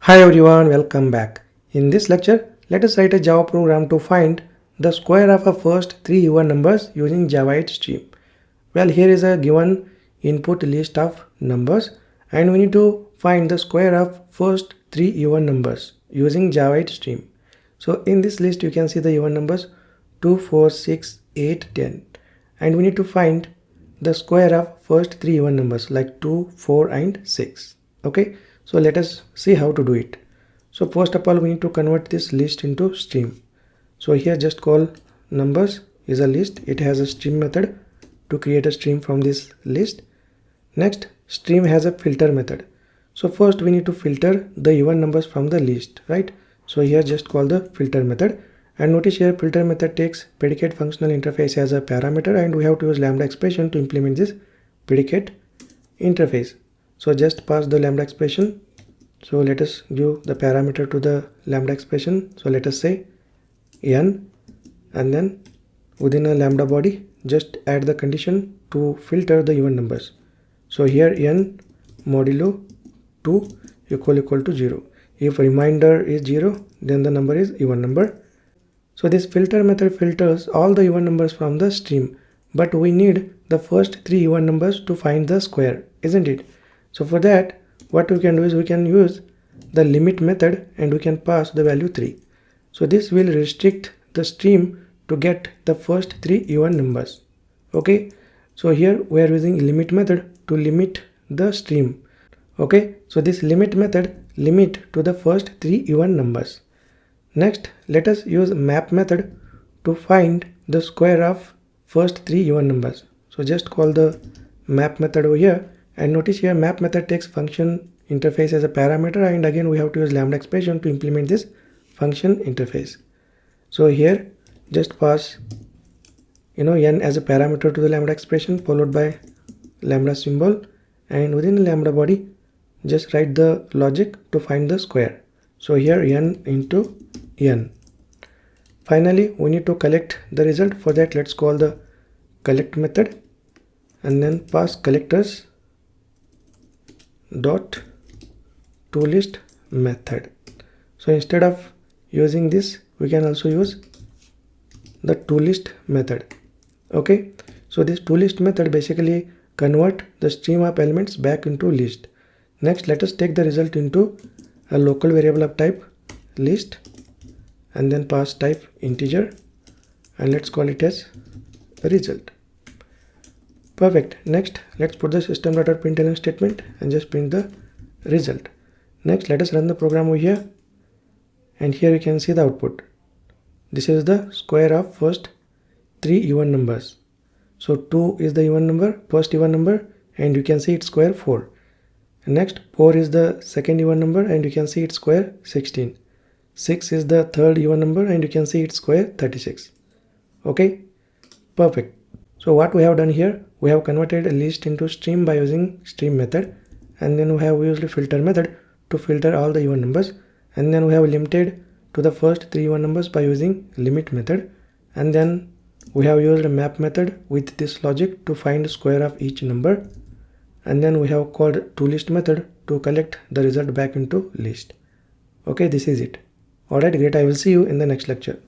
Hi everyone, welcome back. In this lecture, let us write a Java program to find the square of a first three even numbers using Java 8 stream. Well, here is a given input list of numbers and we need to find the square of first three even numbers using Java 8 stream. So in this list you can see the even numbers 2, 4, 6, 8, 10 and we need to find the square of first three even numbers like 2, 4 and 6. Okay, so let us see how to do it. So first of all we need to convert this list into stream. So here just call numbers is a list. It has a stream method to create a stream from this list. Next, stream has a filter method. So first we need to filter the even numbers from the list, right? So here just call the filter method and notice here filter method takes predicate functional interface as a parameter and we have to use lambda expression to implement this predicate interface. So just pass the lambda expression. So let us give the parameter to the lambda expression. So let us say n and then within a lambda body just add the condition to filter the even numbers. So here n modulo 2 equal to 0. If remainder is 0 then the number is even number. So this filter method filters all the even numbers from the stream, but we need the first three even numbers to find the square, isn't it? So for that what we can do is we can use the limit method and we can pass the value 3. So this will restrict the stream to get the first three even numbers. Okay, so here we are using limit method to limit the stream. Okay, so this limit method limit to the first three even numbers. Next, let us use map method to find the square of first three even numbers. So just call the map method over here and notice here map method takes function interface as a parameter and again we have to use lambda expression to implement this function interface. So here just pass n as a parameter to the lambda expression followed by lambda symbol and within the lambda body just write the logic to find the square. So here n into n. Finally we need to collect the result. For that let's call the collect method and then pass collectors dot toList method. So instead of using this we can also use the toList method. Okay, so this toList method basically convert the stream of elements back into list. Next let us take the result into a local variable of type list and then pass type integer and let's call it as result. Perfect. Next let's put the system.out.println statement and just print the result. Next let us run the program over here and here you can see the output. This is the square of first three even numbers. So 2 is the even number, first even number, and you can see its square 4. And next 4 is the second even number and you can see its square 16. 6 is the third even number and you can see its square 36. Okay, perfect. So what we have done here, we have converted a list into stream by using stream method and then we have used filter method to filter all the even numbers and then we have limited to the first three even numbers by using limit method and then we have used a map method with this logic to find square of each number and then we have called toList method to collect the result back into list. Okay, this is it. Alright, great. I will see you in the next lecture.